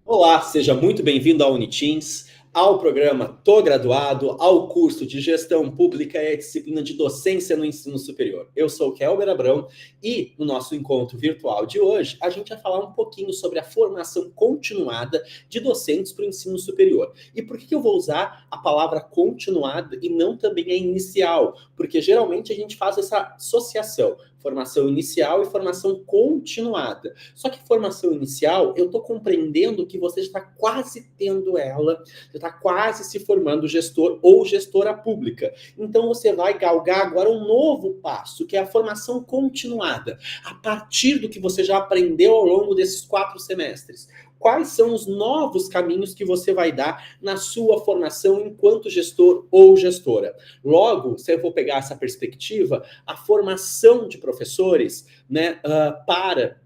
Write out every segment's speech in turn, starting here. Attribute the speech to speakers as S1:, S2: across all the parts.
S1: Olá, seja muito bem-vindo ao Uniteams, ao programa Tô Graduado, ao curso de Gestão Pública e a disciplina de Docência no Ensino Superior. Eu sou o Kelber Abrão e no nosso encontro virtual de hoje, a gente vai falar um pouquinho sobre a formação continuada de docentes para o ensino superior. E por que eu vou usar a palavra continuada e não também a inicial? Porque geralmente a gente faz essa associação, formação inicial e formação continuada. Só que formação inicial, eu estou compreendendo que você está quase tendo ela, você está quase se formando gestor ou gestora pública. Então você vai galgar agora um novo passo, que é a formação continuada. A partir do que você já aprendeu ao longo desses 4 semestres. Quais são os novos caminhos que você vai dar na sua formação enquanto gestor ou gestora? Logo, se eu for pegar essa perspectiva, a formação de professores, né, para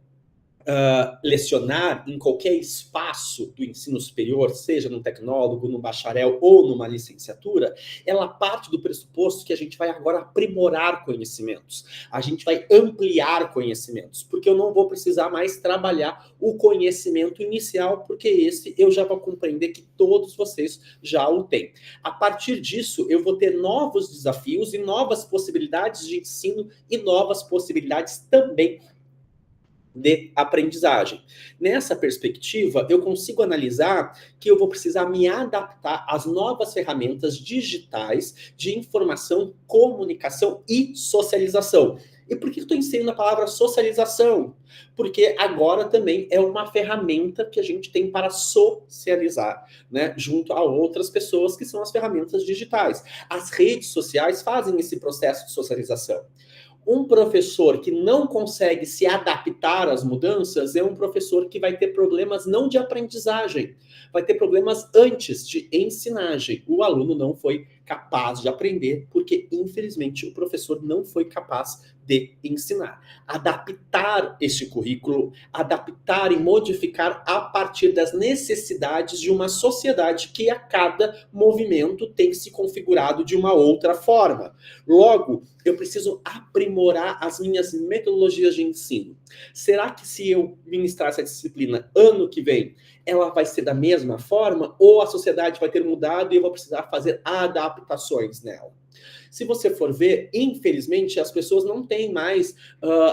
S1: lecionar em qualquer espaço do ensino superior, seja num tecnólogo, num bacharel ou numa licenciatura, ela parte do pressuposto que a gente vai agora aprimorar conhecimentos, a gente vai ampliar conhecimentos, porque eu não vou precisar mais trabalhar o conhecimento inicial, porque esse eu já vou compreender que todos vocês já o têm. A partir disso, eu vou ter novos desafios e novas possibilidades de ensino e novas possibilidades também de aprendizagem. Nessa perspectiva, eu consigo analisar que eu vou precisar me adaptar às novas ferramentas digitais de informação, comunicação e socialização. E por que eu estou ensinando a palavra socialização? Porque agora também é uma ferramenta que a gente tem para socializar, né? Junto a outras pessoas que são as ferramentas digitais. As redes sociais fazem esse processo de socialização. Um professor que não consegue se adaptar às mudanças é um professor que vai ter problemas não de aprendizagem, vai ter problemas antes de ensinagem. O aluno não foi capaz de aprender porque, infelizmente, o professor não foi capaz de ensinar. Adaptar este currículo, adaptar e modificar a partir das necessidades de uma sociedade que a cada movimento tem se configurado de uma outra forma. Logo, eu preciso aprimorar as minhas metodologias de ensino. Será que se eu ministrar essa disciplina ano que vem, ela vai ser da mesma forma? Ou a sociedade vai ter mudado e eu vou precisar fazer adaptações nela? Se você for ver, infelizmente, as pessoas não têm mais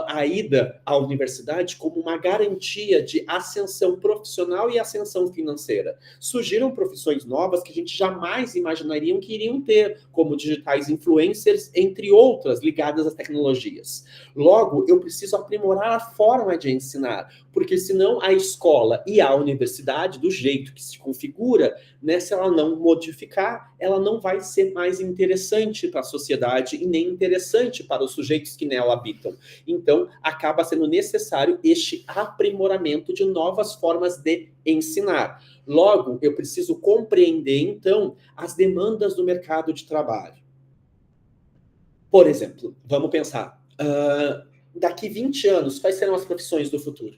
S1: a ida à universidade como uma garantia de ascensão profissional e ascensão financeira. Surgiram profissões novas que a gente jamais imaginaria que iriam ter, como digitais influencers, entre outras ligadas às tecnologias. Logo, eu preciso aprimorar a forma de ensinar, porque senão a escola e a universidade, do jeito que se configura, né, se ela não modificar, ela não vai ser mais interessante para a sociedade e nem interessante para os sujeitos que nela habitam. Então, acaba sendo necessário este aprimoramento de novas formas de ensinar. Logo, eu preciso compreender, então, as demandas do mercado de trabalho. Por exemplo, vamos pensar, daqui 20 anos, quais serão as profissões do futuro?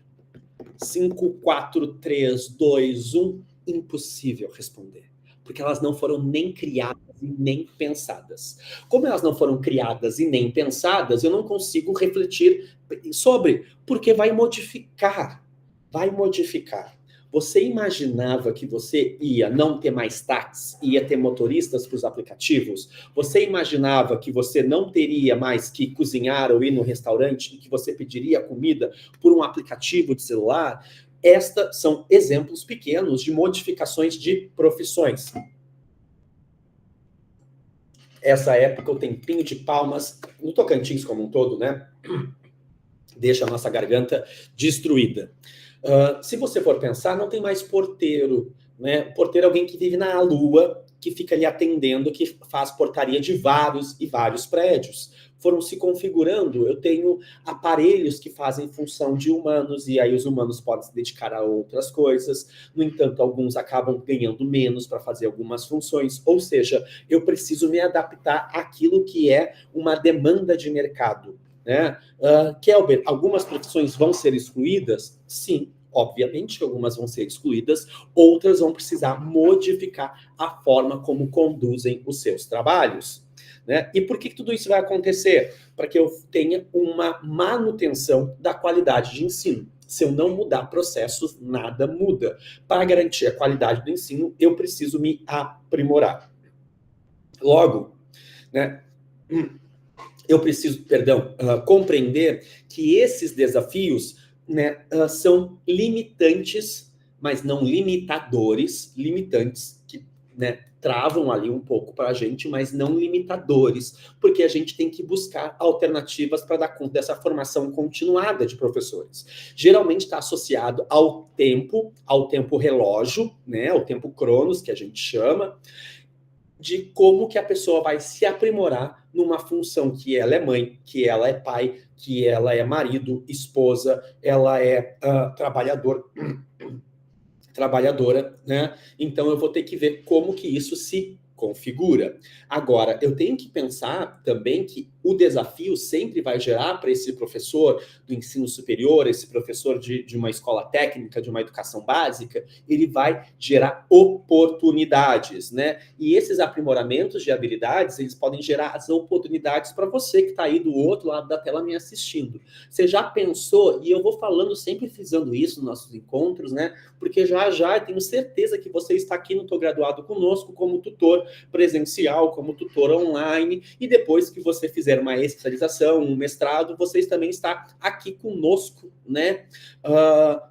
S1: 5, 4, 3, 2, 1, impossível responder. Porque elas não foram nem criadas e nem pensadas. Como elas não foram criadas e nem pensadas, eu não consigo refletir sobre, porque vai modificar. Vai modificar. Você imaginava que você ia não ter mais táxi, ia ter motoristas para os aplicativos? Você imaginava que você não teria mais que cozinhar ou ir no restaurante e que você pediria comida por um aplicativo de celular? Estes são exemplos pequenos de modificações de profissões. Essa época, o tempinho de palmas, no Tocantins como um todo, né? Deixa a nossa garganta destruída. Se você for pensar, não tem mais porteiro, né? Porteiro é alguém que vive na lua, que fica ali atendendo, que faz portaria de vários e vários prédios. Foram se configurando, eu tenho aparelhos que fazem função de humanos, e aí os humanos podem se dedicar a outras coisas. No entanto, alguns acabam ganhando menos para fazer algumas funções, ou seja, eu preciso me adaptar àquilo que é uma demanda de mercado, né? Kelber, algumas profissões vão ser excluídas? Sim, obviamente que algumas vão ser excluídas, outras vão precisar modificar a forma como conduzem os seus trabalhos, né? E por que tudo isso vai acontecer? Para que eu tenha uma manutenção da qualidade de ensino. Se eu não mudar processos, nada muda. Para garantir a qualidade do ensino, eu preciso me aprimorar. Logo, né, eu preciso, compreender que esses desafios, né, são limitantes, mas não limitadores, limitantes que, né, travam ali um pouco para a gente, mas não limitadores, porque a gente tem que buscar alternativas para dar conta dessa formação continuada de professores. Geralmente está associado ao tempo relógio, né, ao tempo cronos, que a gente chama, de como que a pessoa vai se aprimorar numa função que ela é mãe, que ela é pai, que ela é marido, esposa, ela é trabalhadora, né? Então eu vou ter que ver como que isso se configura. Agora, eu tenho que pensar também que o desafio sempre vai gerar para esse professor do ensino superior, esse professor de uma escola técnica, de uma educação básica, ele vai gerar oportunidades, né? E esses aprimoramentos de habilidades, eles podem gerar as oportunidades para você que está aí do outro lado da tela me assistindo. Você já pensou, e eu vou falando, sempre frisando isso nos nossos encontros, né? Porque já eu tenho certeza que você está aqui no Tô Graduado conosco como tutor presencial, como tutor online, e depois que você fizer uma especialização, um mestrado, vocês também está aqui conosco, né,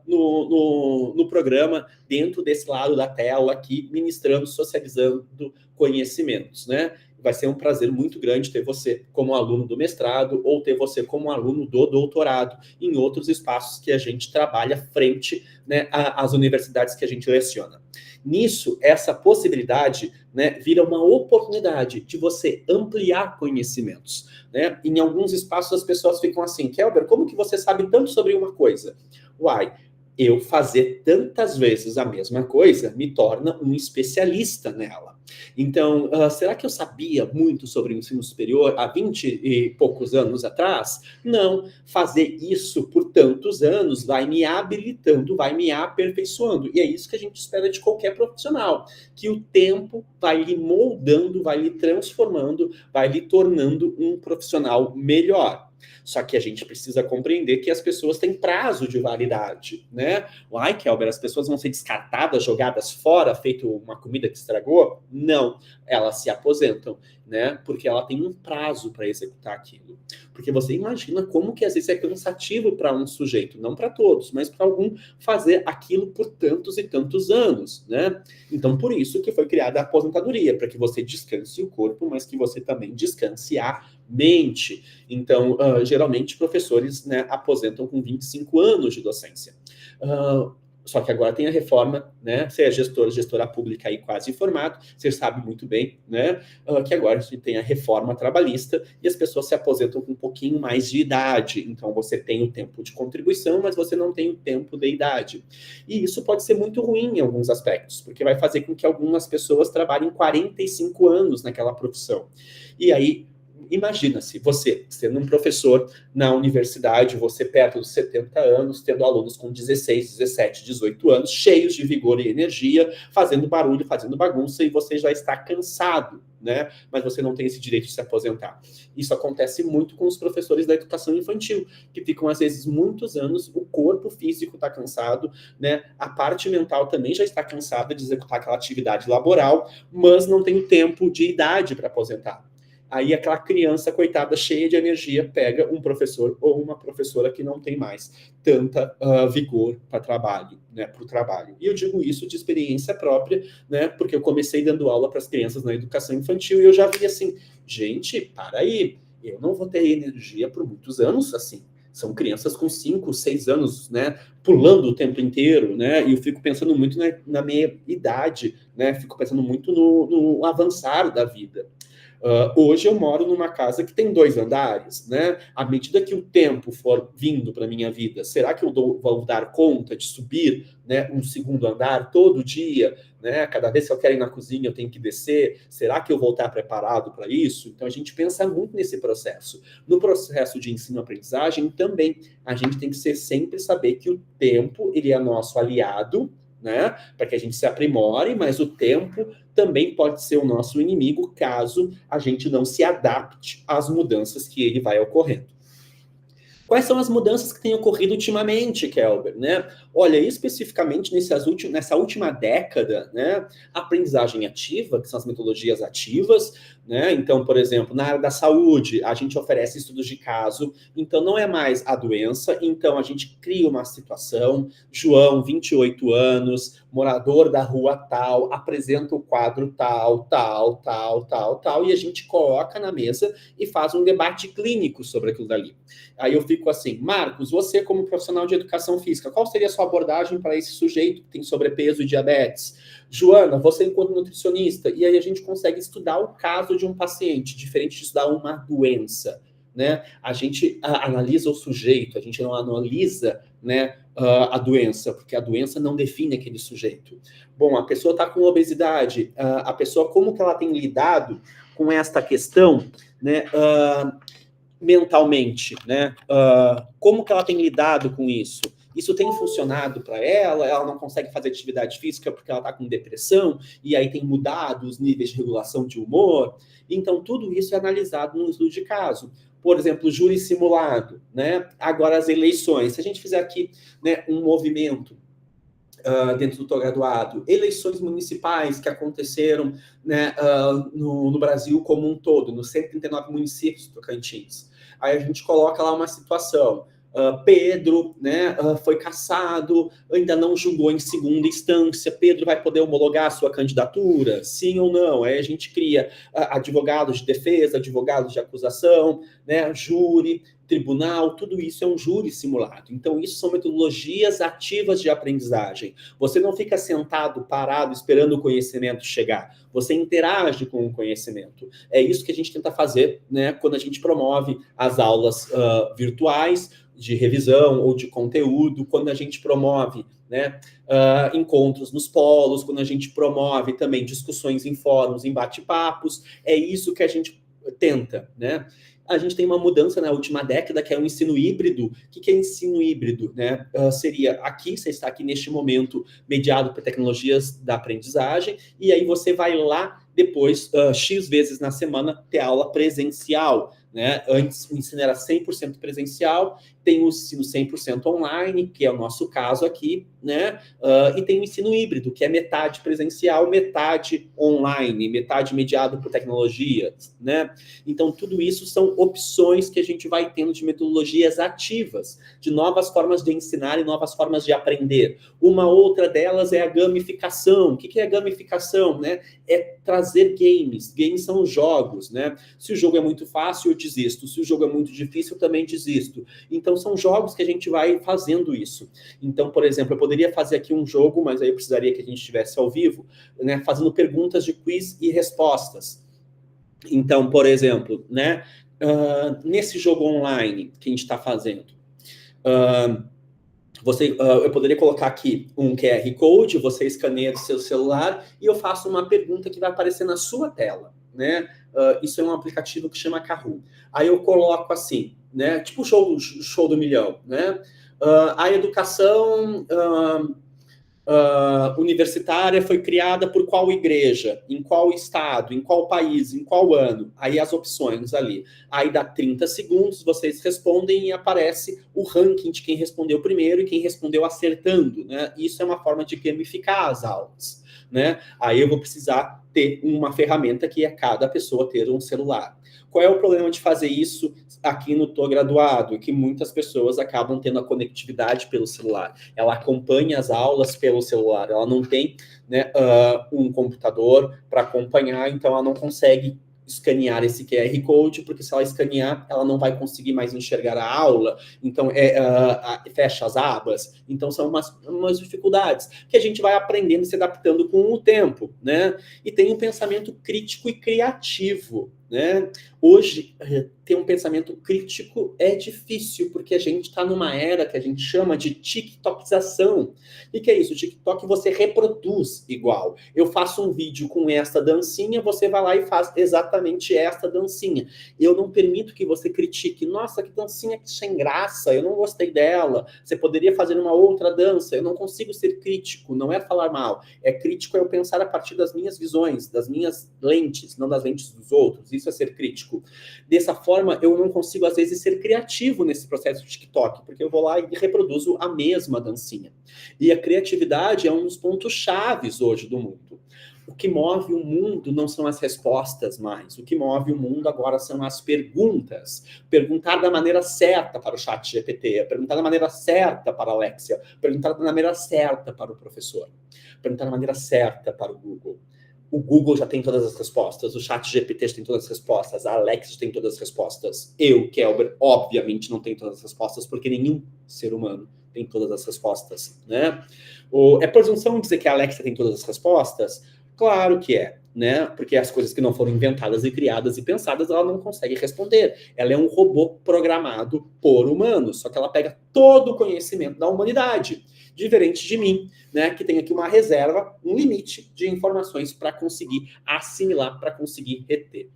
S1: no programa, dentro desse lado da tela aqui, ministrando, socializando conhecimentos, né? Vai ser um prazer muito grande ter você como aluno do mestrado ou ter você como aluno do doutorado em outros espaços que a gente trabalha frente, né, às universidades que a gente leciona. Nisso, essa possibilidade, né, vira uma oportunidade de você ampliar conhecimentos, né? Em alguns espaços as pessoas ficam assim, Kelber, como que você sabe tanto sobre uma coisa? Uai, eu fazer tantas vezes a mesma coisa me torna um especialista nela. Então, será que eu sabia muito sobre o ensino superior há 20 e poucos anos atrás? Não. Fazer isso por tantos anos vai me habilitando, vai me aperfeiçoando. E é isso que a gente espera de qualquer profissional, que o tempo vai lhe moldando, vai lhe transformando, vai lhe tornando um profissional melhor. Só que a gente precisa compreender que as pessoas têm prazo de validade, né? Ai, Kelber, as pessoas vão ser descartadas, jogadas fora, feito uma comida que estragou? Não, elas se aposentam, né? Porque ela tem um prazo para executar aquilo. Porque você imagina como que às vezes é cansativo para um sujeito, não para todos, mas para algum fazer aquilo por tantos e tantos anos, né? Então, por isso que foi criada a aposentadoria, para que você descanse o corpo, mas que você também descanse a mente. Então, geralmente, professores, né, aposentam com 25 anos de docência. Só que agora tem a reforma, né? Você é gestora pública aí quase formado, você sabe muito bem, né? Que agora a gente tem a reforma trabalhista e as pessoas se aposentam com um pouquinho mais de idade. Então você tem o tempo de contribuição, mas você não tem o tempo de idade. E isso pode ser muito ruim em alguns aspectos, porque vai fazer com que algumas pessoas trabalhem 45 anos naquela profissão. E aí, imagina-se, você sendo um professor na universidade, você perto dos 70 anos, tendo alunos com 16, 17, 18 anos, cheios de vigor e energia, fazendo barulho, fazendo bagunça, e você já está cansado, né? Mas você não tem esse direito de se aposentar. Isso acontece muito com os professores da educação infantil, que ficam, às vezes, muitos anos, o corpo físico está cansado, né? A parte mental também já está cansada de executar aquela atividade laboral, mas não tem tempo de idade para aposentar. Aí aquela criança, coitada, cheia de energia, pega um professor ou uma professora que não tem mais tanta vigor para trabalho, né, para o trabalho. E eu digo isso de experiência própria, né, porque eu comecei dando aula para as crianças na educação infantil e eu já vi assim, gente, para aí, eu não vou ter energia por muitos anos assim. São crianças com 5, 6 anos, né, pulando o tempo inteiro, né, e eu fico pensando muito na minha idade, né, fico pensando muito no avançar da vida. Hoje eu moro numa casa que tem 2 andares, né? À medida que o tempo for vindo para minha vida, será que eu vou dar conta de subir, né, um segundo andar todo dia, né? Cada vez que eu quero ir na cozinha eu tenho que descer. Será que eu vou estar preparado para isso? Então a gente pensa muito nesse processo. No processo de ensino-aprendizagem também a gente tem que sempre saber que o tempo ele é nosso aliado, né? Para que a gente se aprimore, mas o tempo também pode ser o nosso inimigo caso a gente não se adapte às mudanças que ele vai ocorrendo. Quais são as mudanças que têm ocorrido ultimamente, Kelber, né? Olha, especificamente nessa última década, né, a aprendizagem ativa, que são as metodologias ativas, né? Então, por exemplo, na área da saúde, a gente oferece estudos de caso, então não é mais a doença, então a gente cria uma situação, João, 28 anos, morador da rua tal, apresenta o quadro tal, e a gente coloca na mesa e faz um debate clínico sobre aquilo dali. Aí eu fico assim, Marcos, você como profissional de educação física, qual seria a sua abordagem para esse sujeito que tem sobrepeso e diabetes? Joana, você enquanto nutricionista, e aí a gente consegue estudar o caso de um paciente, diferente de estudar uma doença, né? A gente analisa o sujeito, a gente não analisa, né, a doença, porque a doença não define aquele sujeito. Bom, a pessoa está com obesidade, a pessoa, como que ela tem lidado com esta questão, né, mentalmente, né? Como que ela tem lidado com isso? Isso tem funcionado para ela? Ela não consegue fazer atividade física porque ela está com depressão e aí tem mudado os níveis de regulação de humor? Então, tudo isso é analisado no estudo de caso. Por exemplo, júri simulado, né? Agora as eleições. Se a gente fizer aqui, né, um movimento dentro do doutor-graduado, eleições municipais que aconteceram, né, no Brasil como um todo, nos 139 municípios do Tocantins. Aí a gente coloca lá uma situação. Pedro, né, foi cassado, ainda não julgou em segunda instância. Pedro vai poder homologar a sua candidatura? Sim ou não? Aí a gente cria advogados de defesa, advogados de acusação, né, júri, tribunal, tudo isso é um júri simulado. Então, isso são metodologias ativas de aprendizagem. Você não fica sentado, parado, esperando o conhecimento chegar. Você interage com o conhecimento. É isso que a gente tenta fazer, né, quando a gente promove as aulas virtuais, de revisão ou de conteúdo, quando a gente promove, né, encontros nos polos, quando a gente promove também discussões em fóruns, em bate-papos, é isso que a gente tenta, né? A gente tem uma mudança na última década, que é o ensino híbrido. O que é ensino híbrido, né? Seria aqui, você está aqui neste momento, mediado por tecnologias da aprendizagem, e aí você vai lá depois, X vezes na semana, ter aula presencial, né? Antes o ensino era 100% presencial, tem o ensino 100% online, que é o nosso caso aqui, né? E tem o ensino híbrido, que é metade presencial, metade online, metade mediado por tecnologias, né? Então, tudo isso são opções que a gente vai tendo de metodologias ativas, de novas formas de ensinar e novas formas de aprender. Uma outra delas é a gamificação. O que é a gamificação, né? É trazer games. Games são jogos, né? Se o jogo é muito fácil, eu desisto. Se o jogo é muito difícil, eu também desisto. Então, são jogos que a gente vai fazendo isso. Então, por exemplo, eu poderia fazer aqui um jogo, mas aí eu precisaria que a gente estivesse ao vivo, né? Fazendo perguntas de quiz e respostas. Então, por exemplo, né? Nesse jogo online que a gente está fazendo, eu poderia colocar aqui um QR Code, você escaneia do seu celular e eu faço uma pergunta que vai aparecer na sua tela, né? Isso é um aplicativo que chama Kahoot. Aí eu coloco assim, né? Tipo o show do milhão, né? A educação universitária foi criada por qual igreja, em qual estado, em qual país, em qual ano. Aí as opções ali. Aí dá 30 segundos, vocês respondem e aparece o ranking de quem respondeu primeiro e quem respondeu acertando, né? Isso é uma forma de gamificar as aulas, né? Aí eu vou precisar ter uma ferramenta que é cada pessoa ter um celular. Qual é o problema de fazer isso aqui no Tô Graduado? Que muitas pessoas acabam tendo a conectividade pelo celular. Ela acompanha as aulas pelo celular. Ela não tem, né, um computador para acompanhar, então ela não consegue escanear esse QR Code, porque se ela escanear, ela não vai conseguir mais enxergar a aula, então fecha as abas. Então são umas dificuldades que a gente vai aprendendo e se adaptando com o tempo, né? E tem um pensamento crítico e criativo, né? Hoje, ter um pensamento crítico é difícil, porque a gente está numa era que a gente chama de tiktokização. E que é isso? O TikTok você reproduz igual. Eu faço um vídeo com esta dancinha, você vai lá e faz exatamente esta dancinha. Eu não permito que você critique. Nossa, que dancinha que sem graça, eu não gostei dela. Você poderia fazer uma outra dança. Eu não consigo ser crítico, não é falar mal. É crítico, é eu pensar a partir das minhas visões, das minhas lentes, não das lentes dos outros. isso é ser crítico. Dessa forma, eu não consigo, às vezes, ser criativo nesse processo de TikTok, porque eu vou lá e reproduzo a mesma dancinha. E a criatividade é um dos pontos chaves hoje do mundo. O que move o mundo não são as respostas mais. O que move o mundo agora são as perguntas. Perguntar da maneira certa para o chat GPT, perguntar da maneira certa para a Alexia, perguntar da maneira certa para o professor, perguntar da maneira certa para o Google. O Google já tem todas as respostas, o chat GPT já tem todas as respostas, a Alexa já tem todas as respostas. Eu, Kelber, obviamente não tenho todas as respostas, porque nenhum ser humano tem todas as respostas, né? É presunção dizer que a Alexa tem todas as respostas? Claro que é, né? Porque as coisas que não foram inventadas e criadas e pensadas, ela não consegue responder. Ela é um robô programado por humanos, só que ela pega todo o conhecimento da humanidade, diferente de mim, né? Que tem aqui uma reserva, um limite de informações para conseguir assimilar, para conseguir reter.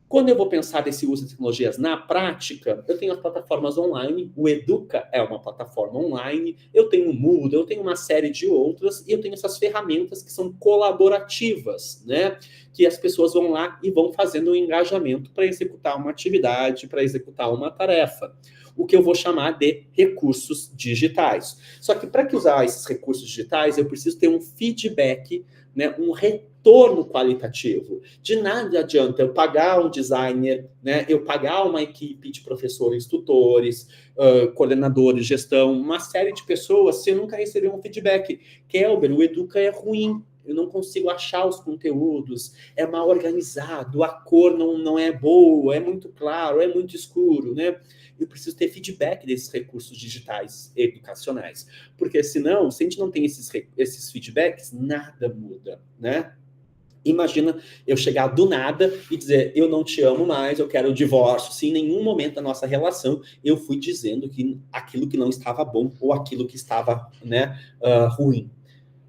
S1: Quando eu vou pensar desse uso de tecnologias na prática, eu tenho as plataformas online, o Educa é uma plataforma online, eu tenho o Moodle, eu tenho uma série de outras, e eu tenho essas ferramentas que são colaborativas, né? Que as pessoas vão lá e vão fazendo um engajamento para executar uma atividade, para executar uma tarefa. O que eu vou chamar de recursos digitais. Só que para que usar esses recursos digitais, eu preciso ter um feedback, né, um retorno qualitativo. De nada adianta eu pagar um designer, né, eu pagar uma equipe de professores, tutores, coordenadores, gestão, uma série de pessoas, se eu nunca receber um feedback. Kelber, o Educa é ruim, eu não consigo achar os conteúdos, é mal organizado, a cor não é boa, é muito claro, é muito escuro, né? Eu preciso ter feedback desses recursos digitais educacionais. Porque senão, se a gente não tem esses feedbacks, nada muda, né? Imagina eu chegar do nada e dizer, eu não te amo mais, eu quero o divórcio. Se em nenhum momento da nossa relação eu fui dizendo que aquilo que não estava bom ou aquilo que estava, né, ruim.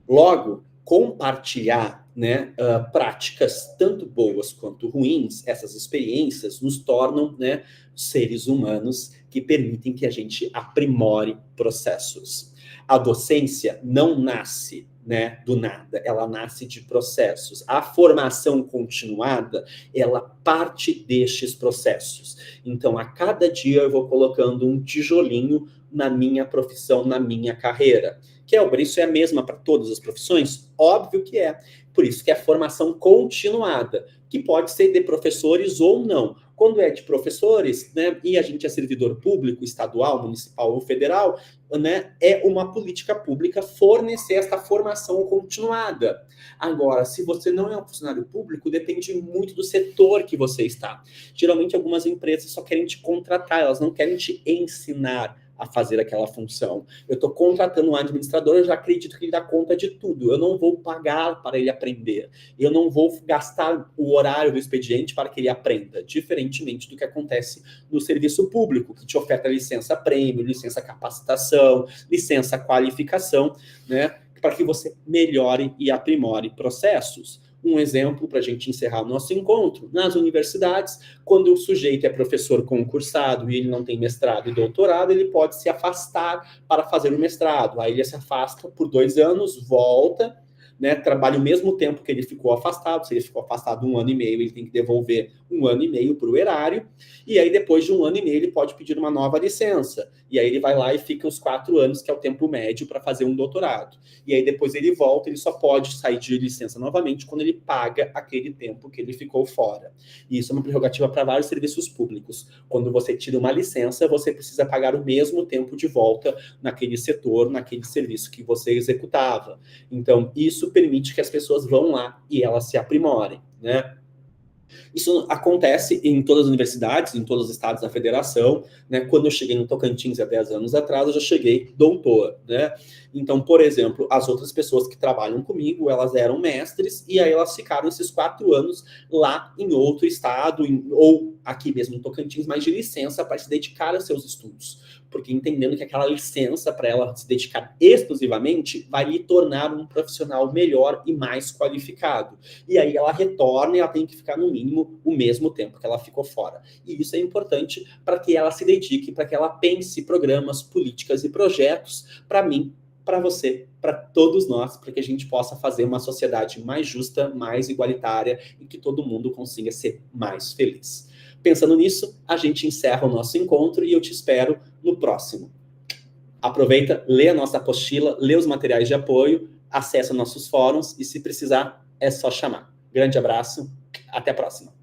S1: Logo, compartilhar, né, práticas tanto boas quanto ruins, essas experiências nos tornam, né, seres humanos que permitem que a gente aprimore processos. A docência não nasce, né, do nada, ela nasce de processos. A formação continuada, ela parte destes processos. Então, a cada dia eu vou colocando um tijolinho na minha profissão, na minha carreira. Kelber, isso é a mesma para todas as profissões? Óbvio que é. Por isso que é formação continuada, que pode ser de professores ou não. Quando é de professores, né, e a gente é servidor público, estadual, municipal ou federal, né, é uma política pública fornecer essa formação continuada. Agora, se você não é um funcionário público, depende muito do setor que você está. Geralmente, algumas empresas só querem te contratar, elas não querem te ensinar a fazer aquela função. Eu estou contratando um administrador, eu já acredito que ele dá conta de tudo. Eu não vou pagar para ele aprender. Eu não vou gastar o horário do expediente para que ele aprenda, diferentemente do que acontece no serviço público, que te oferta licença prêmio, licença capacitação, licença qualificação, né, para que você melhore e aprimore processos. Um exemplo para a gente encerrar o nosso encontro, nas universidades, quando o sujeito é professor concursado e ele não tem mestrado e doutorado, ele pode se afastar para fazer o mestrado. Aí ele se afasta por 2 anos, volta, né, trabalha o mesmo tempo que ele ficou afastado. Se ele ficou afastado 1 ano e meio, ele tem que devolver 1 ano e meio para o erário, e aí depois de 1 ano e meio ele pode pedir uma nova licença, e aí ele vai lá e fica os 4 anos, que é o tempo médio para fazer um doutorado, e aí depois ele volta, ele só pode sair de licença novamente quando ele paga aquele tempo que ele ficou fora. E isso é uma prerrogativa para vários serviços públicos. Quando você tira uma licença, você precisa pagar o mesmo tempo de volta naquele setor, naquele serviço que você executava. Então, isso permite que as pessoas vão lá e elas se aprimorem, né? Isso acontece em todas as universidades, em todos os estados da federação, né? Quando eu cheguei no Tocantins há 10 anos atrás, eu já cheguei doutor, né? Então, por exemplo, as outras pessoas que trabalham comigo, elas eram mestres, e aí elas ficaram esses 4 anos lá em outro estado, ou aqui mesmo no Tocantins, mas de licença para se dedicar aos seus estudos. Porque entendendo que aquela licença para ela se dedicar exclusivamente vai lhe tornar um profissional melhor e mais qualificado. E aí ela retorna e ela tem que ficar no mínimo o mesmo tempo que ela ficou fora. E isso é importante para que ela se dedique, para que ela pense programas, políticas e projetos para para você, para todos nós, para que a gente possa fazer uma sociedade mais justa, mais igualitária e que todo mundo consiga ser mais feliz. Pensando nisso, a gente encerra o nosso encontro e eu te espero no próximo. Aproveita, lê a nossa apostila, lê os materiais de apoio, acessa nossos fóruns e se precisar, é só chamar. Grande abraço, até a próxima.